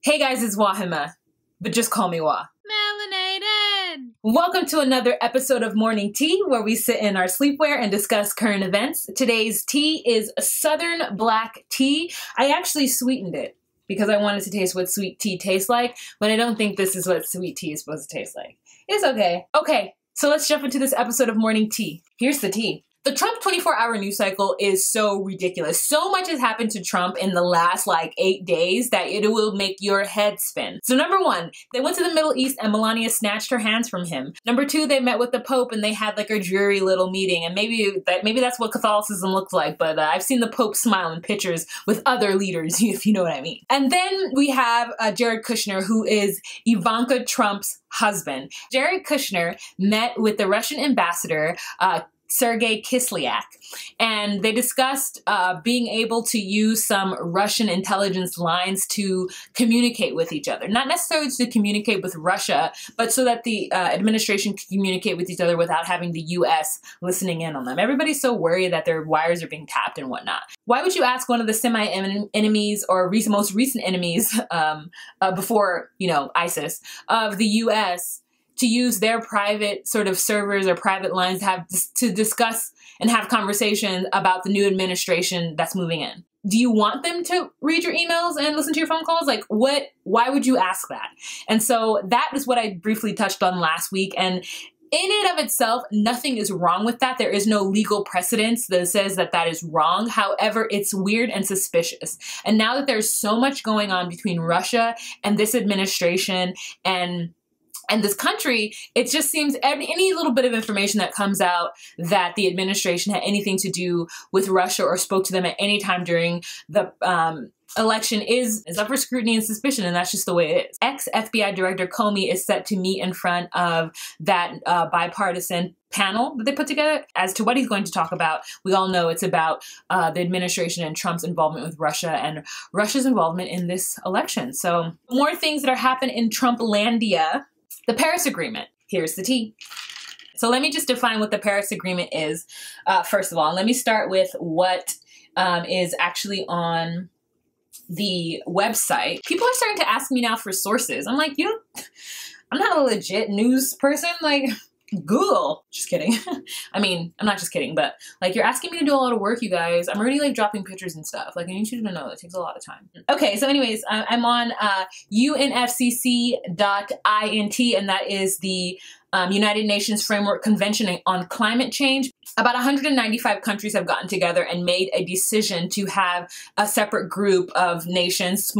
Hey guys, it's Wahima, but just call me Wah. Melanated! Welcome to another episode of Morning Tea, where we sit in our sleepwear and discuss current events. Today's tea is Southern Black Tea. I actually sweetened it because I wanted to taste what sweet tea tastes like, but I don't think this is what sweet tea is supposed to taste like. It's okay. Okay, so let's jump into this episode of Morning Tea. Here's the tea. The Trump 24-hour news cycle is so ridiculous. So much has happened to Trump in the last 8 days that it will make your head spin. So number one, they went to the Middle East and Melania snatched her hands from him. Number two, they met with the Pope and they had a dreary little meeting, and maybe that's what Catholicism looks like, but I've seen the Pope smile in pictures with other leaders, if you know what I mean. And then we have Jared Kushner, who is Ivanka Trump's husband. Jared Kushner met with the Russian ambassador, Sergei Kislyak, and they discussed being able to use some Russian intelligence lines to communicate with each other. Not necessarily to communicate with Russia, but so that the administration can communicate with each other without having the U.S. listening in on them. Everybody's so worried that their wires are being tapped and whatnot. Why would you ask one of the semi-enemies or most recent enemies before, ISIS of the U.S. to use their private sort of servers or private lines to discuss and have conversations about the new administration that's moving in? Do you want them to read your emails and listen to your phone calls? Why would you ask that? And so that is what I briefly touched on last week. And in and of itself, nothing is wrong with that. There is no legal precedence that says that that is wrong. However, it's weird and suspicious. And now that there's so much going on between Russia and this administration and this country, it just seems any little bit of information that comes out that the administration had anything to do with Russia or spoke to them at any time during the election is up for scrutiny and suspicion, and that's just the way it is. Ex-FBI Director Comey is set to meet in front of that bipartisan panel that they put together as to what he's going to talk about. We all know it's about the administration and Trump's involvement with Russia and Russia's involvement in this election. So more things that are happening in Trumplandia. The Paris Agreement. Here's the tea. So let me just define what the Paris Agreement is, first of all. And let me start with what is actually on the website. People are starting to ask me now for sources. I'm like, I'm not a legit news person. Google. Just kidding. I mean, I'm not just kidding, but you're asking me to do a lot of work, you guys. I'm already dropping pictures and stuff. I need you to know it takes a lot of time. Okay, so anyways, I'm on unfcc.int, and that is the United Nations Framework Convention on Climate Change. About 195 countries have gotten together and made a decision to have a separate group of nations,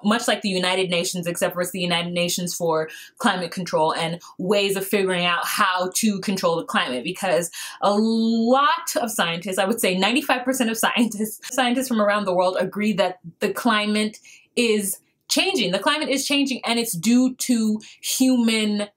much like the United Nations, except for it's the United Nations for climate control and ways of figuring out how to control the climate. Because a lot of scientists, I would say 95% of scientists from around the world agree that the climate is changing. The climate is changing, and it's due to humans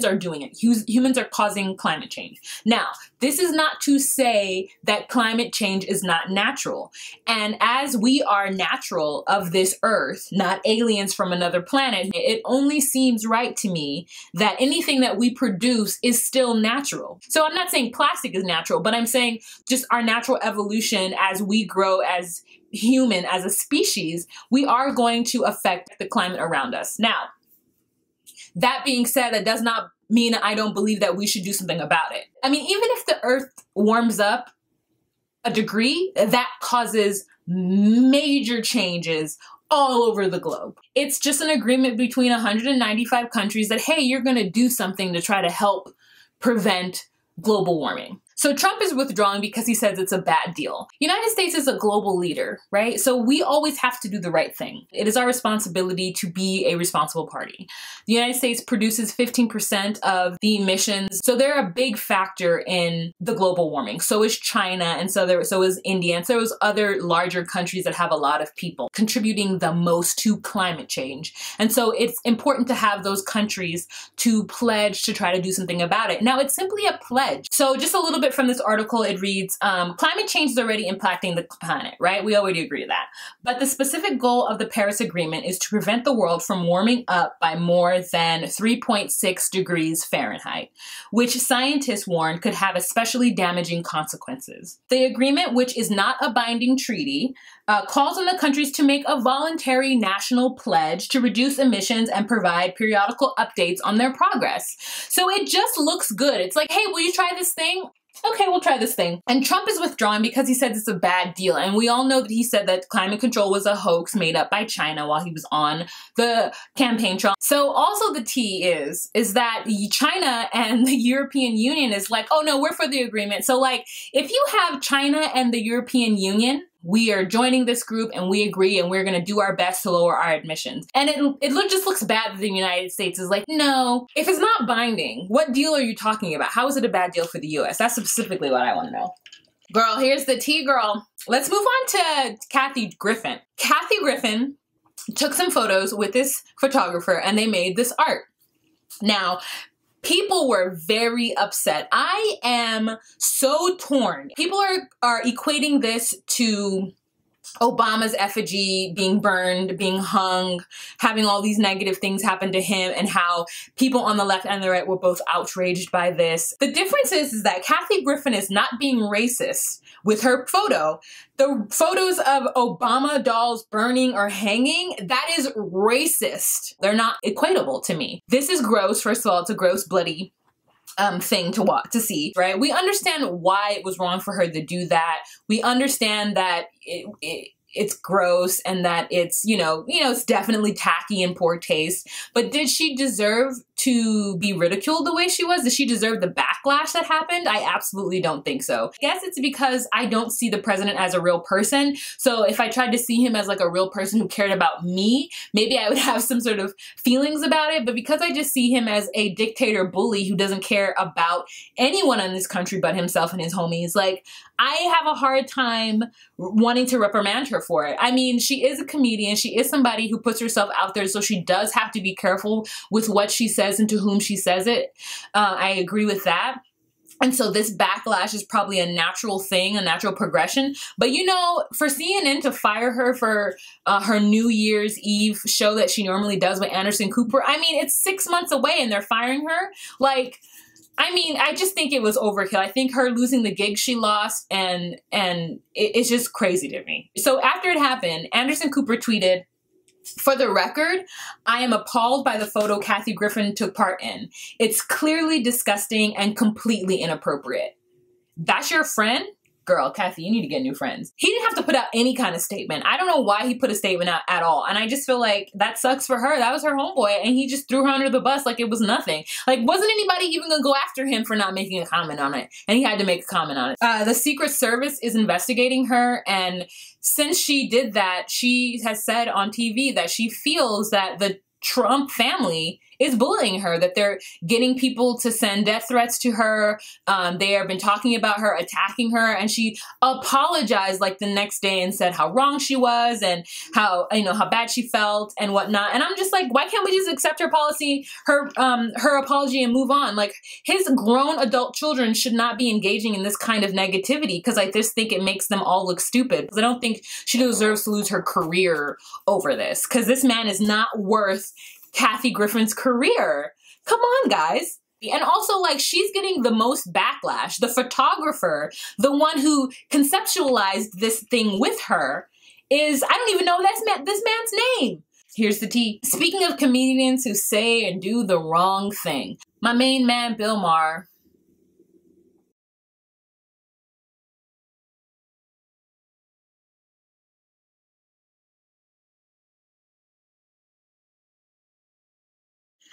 are doing it. Humans are causing climate change. Now, this is not to say that climate change is not natural. And as we are natural of this earth, not aliens from another planet, it only seems right to me that anything that we produce is still natural. So I'm not saying plastic is natural, but I'm saying just our natural evolution as we grow as human, as a species, we are going to affect the climate around us. Now, that being said, that does not mean I don't believe that we should do something about it. I mean, even if the earth warms up a degree, that causes major changes all over the globe. It's just an agreement between 195 countries that, hey, you're going to do something to try to help prevent global warming. So Trump is withdrawing because he says it's a bad deal. United States is a global leader, right? So we always have to do the right thing. It is our responsibility to be a responsible party. The United States produces 15% of the emissions, so they're a big factor in the global warming. So is China, and so is India, and so is other larger countries that have a lot of people contributing the most to climate change. And so it's important to have those countries to pledge to try to do something about it. Now, it's simply a pledge. So just a little bit from this article, it reads, climate change is already impacting the planet, right? We already agree to that. But the specific goal of the Paris Agreement is to prevent the world from warming up by more than 3.6 degrees Fahrenheit, which scientists warn could have especially damaging consequences. The agreement, which is not a binding treaty, calls on the countries to make a voluntary national pledge to reduce emissions and provide periodical updates on their progress. So it just looks good. It's like, hey, will you try this thing? Okay, we'll try this thing. And Trump is withdrawing because he said it's a bad deal. And we all know that he said that climate control was a hoax made up by China while he was on the campaign trail. So also the tea is that China and the European Union is like, oh no, we're for the agreement. So like, if you have China and the European Union, we are joining this group and we agree and we're going to do our best to lower our emissions. And it just looks bad that the United States is like, no, if it's not binding, what deal are you talking about? How is it a bad deal for the US? That's specifically what I want to know. Girl, here's the tea, girl. Let's move on to Kathy Griffin. Kathy Griffin took some photos with this photographer and they made this art. Now, people were very upset. I am so torn. People are equating this to Obama's effigy being burned, being hung, having all these negative things happen to him, and how people on the left and the right were both outraged by this. The difference is that Kathy Griffin is not being racist with her photo. The photos of Obama dolls burning or hanging, that is racist. They're not equatable to me. This is gross. First of all, it's a gross, bloody thing to see, right? We understand why it was wrong for her to do that. We understand that it's gross and that it's, it's definitely tacky and poor taste. But did she deserve to be ridiculed the way she was? Did she deserve the backlash that happened? I absolutely don't think so. I guess it's because I don't see the president as a real person. So if I tried to see him as like a real person who cared about me, maybe I would have some sort of feelings about it. But because I just see him as a dictator bully who doesn't care about anyone in this country but himself and his homies, like, I have a hard time wanting to reprimand her for it. I mean, she is a comedian. She is somebody who puts herself out there, so she does have to be careful with what she says and to whom she says it. I agree with that. And so this backlash is probably a natural thing, a natural progression. But for CNN to fire her for her New Year's Eve show that she normally does with Anderson Cooper, I mean, it's 6 months away and they're firing her. Like, I mean, I just think it was overkill. I think her losing the gig she lost, and it's just crazy to me. So after it happened, Anderson Cooper tweeted, "For the record, I am appalled by the photo Kathy Griffin took part in. It's clearly disgusting and completely inappropriate." That's your friend? Girl, Kathy, you need to get new friends. He didn't have to put out any kind of statement. I don't know why he put a statement out at all. And I just feel like that sucks for her. That was her homeboy, and he just threw her under the bus like it was nothing. Like, wasn't anybody even gonna go after him for not making a comment on it? And he had to make a comment on it. The Secret Service is investigating her, and since she did that, she has said on TV that she feels that the Trump family is bullying her, that they're getting people to send death threats to her. They have been talking about her, attacking her, and she apologized like the next day and said how wrong she was and how bad she felt and whatnot. And I'm just like, why can't we just accept her policy, her apology, and move on? Like, his grown adult children should not be engaging in this kind of negativity, because I just think it makes them all look stupid. Because I don't think she deserves to lose her career over this, because this man is not worth Kathy Griffin's career. Come on, guys. And also, like, she's getting the most backlash. The photographer, the one who conceptualized this thing with her, I don't even know this man's name. Here's the tea. Speaking of comedians who say and do the wrong thing, my main man, Bill Maher,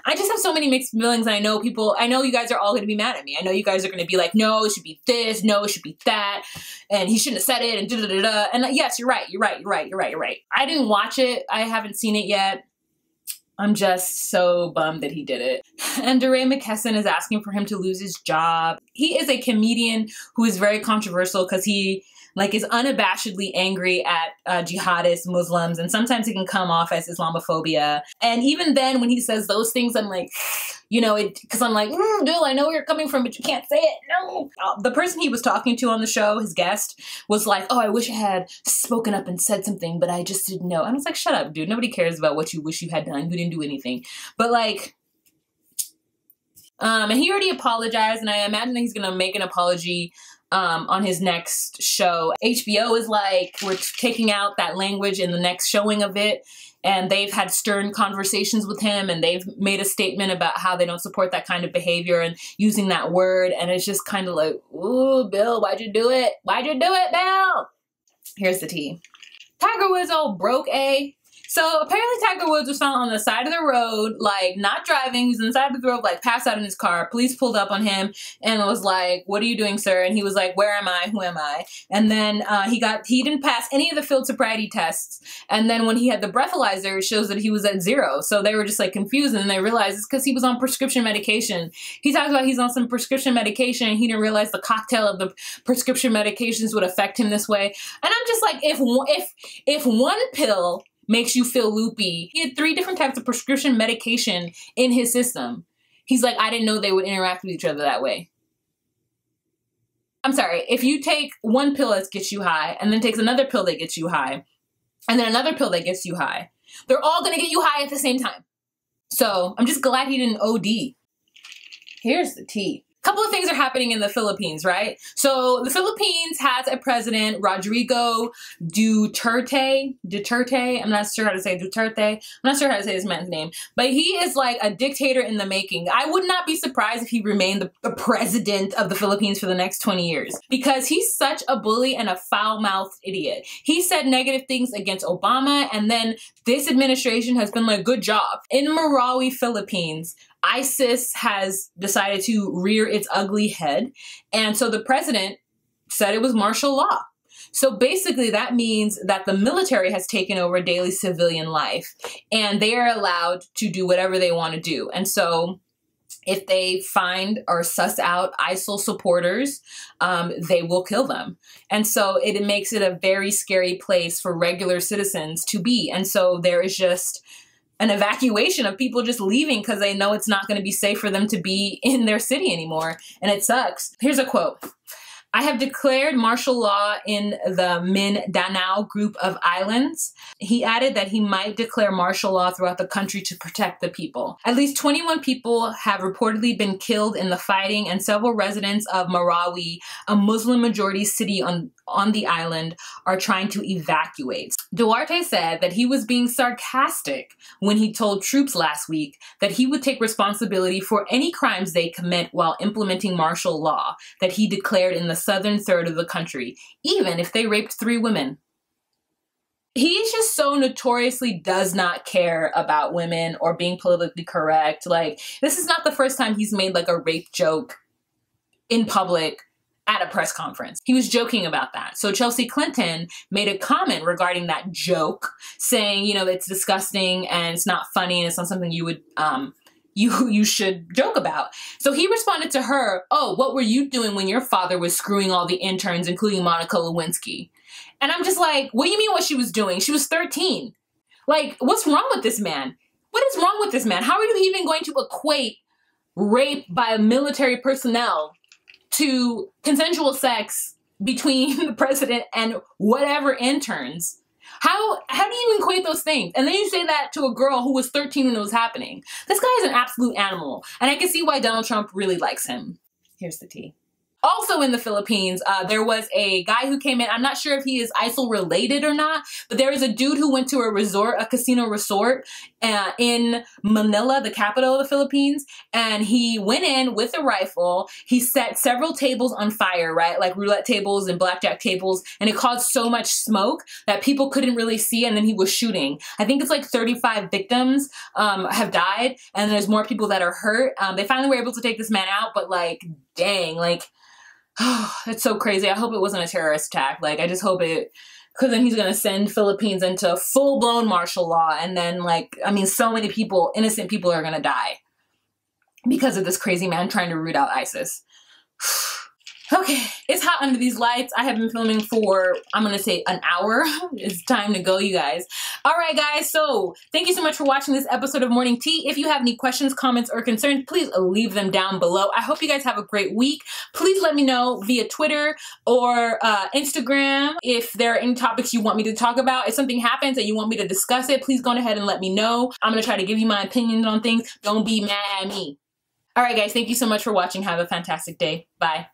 I just have so many mixed feelings. I know you guys are all going to be mad at me. I know you guys are going to be like, no, it should be this, no, it should be that, and he shouldn't have said it, and da-da-da-da. And yes, you're right. I didn't watch it. I haven't seen it yet. I'm just so bummed that he did it. And DeRay McKesson is asking for him to lose his job. He is a comedian who is very controversial because he is unabashedly angry at jihadist Muslims, and sometimes it can come off as Islamophobia. And even then, when he says those things, I'm like, because I'm like, Bill, I know where you're coming from, but you can't say it. No. The person he was talking to on the show, his guest, was like, oh, I wish I had spoken up and said something, but I just didn't know. And I was like, shut up, dude. Nobody cares about what you wish you had done. You didn't do anything. But like, And he already apologized, and I imagine that he's going to make an apology on his next show. HBO is like, we're taking out that language in the next showing of it, and they've had stern conversations with him, and they've made a statement about how they don't support that kind of behavior and using that word, and it's just kind of like, ooh, Bill, why'd you do it? Why'd you do it, Bill? Here's the tea. Tiger Woods all broke, eh? So apparently Tiger Woods was found on the side of the road, like not driving. He was on the side of the road, like passed out in his car. Police pulled up on him and was like, "What are you doing, sir?" And he was like, "Where am I? Who am I?" And then he didn't pass any of the field sobriety tests. And then when he had the breathalyzer, it shows that he was at 0. So they were just like confused, and they realized it's because he was on prescription medication. He talks about he's on some prescription medication, and he didn't realize the cocktail of the prescription medications would affect him this way. And I'm just like, if one pill makes you feel loopy. He had 3 different types of prescription medication in his system. He's like, I didn't know they would interact with each other that way. I'm sorry, if you take one pill that gets you high, and then takes another pill that gets you high, and then another pill that gets you high, they're all gonna get you high at the same time. So I'm just glad he didn't OD. Here's the tea. Couple of things are happening in the Philippines, right? So the Philippines has a president, Rodrigo Duterte. I'm not sure how to say Duterte. I'm not sure how to say this man's name, but he is like a dictator in the making. I would not be surprised if he remained the president of the Philippines for the next 20 years, because he's such a bully and a foul-mouthed idiot. He said negative things against Obama, and then this administration has been like, good job. In Marawi, Philippines, ISIS has decided to rear its ugly head. And so the president said it was martial law. So basically that means that the military has taken over daily civilian life, and they are allowed to do whatever they want to do. And so if they find or suss out ISIL supporters, they will kill them. And so it makes it a very scary place for regular citizens to be. And so there is just an evacuation of people just leaving because they know it's not going to be safe for them to be in their city anymore. And it sucks. Here's a quote. I have declared martial law in the Mindanao group of islands. He added that he might declare martial law throughout the country to protect the people. At least 21 people have reportedly been killed in the fighting, and several residents of Marawi, a Muslim-majority city on the island, are trying to evacuate. Duarte said that he was being sarcastic when he told troops last week that he would take responsibility for any crimes they commit while implementing martial law that he declared in the southern third of the country, even if they raped 3 women. He just so notoriously does not care about women or being politically correct. Like, this is not the first time he's made like a rape joke in public at a press conference. He was joking about that. So Chelsea Clinton made a comment regarding that joke, saying, you know, it's disgusting and it's not funny and it's not something you would you should joke about. So he responded to her, "Oh, what were you doing when your father was screwing all the interns, including Monica Lewinsky?" And I'm just like, what do you mean what she was doing? She was 13. Like, what's wrong with this man? What is wrong with this man? How are you even going to equate rape by military personnel to consensual sex between the president and whatever interns? How do you equate those things? And then you say that to a girl who was 13 when it was happening. This guy is an absolute animal. And I can see why Donald Trump really likes him. Here's the tea. Also in the Philippines, there was a guy who came in. I'm not sure if he is ISIL related or not, but there was a dude who went to a casino resort in Manila, the capital of the Philippines, and he went in with a rifle. He set several tables on fire, right? Like roulette tables and blackjack tables, and it caused so much smoke that people couldn't really see, and then he was shooting. I think it's like 35 victims have died, and there's more people that are hurt. They finally were able to take this man out, but like, dang, like, oh, it's so crazy. I hope it wasn't a terrorist attack. Like, I just hope it, because then he's going to send Philippines into full-blown martial law. And then, like, I mean, so many people, innocent people are going to die because of this crazy man trying to root out ISIS. Okay, it's hot under these lights. I have been filming for, I'm going to say, an hour. It's time to go, you guys. All right, guys, so thank you so much for watching this episode of Morning Tea. If you have any questions, comments, or concerns, please leave them down below. I hope you guys have a great week. Please let me know via Twitter or Instagram if there are any topics you want me to talk about. If something happens and you want me to discuss it, please go ahead and let me know. I'm going to try to give you my opinions on things. Don't be mad at me. All right, guys, thank you so much for watching. Have a fantastic day. Bye.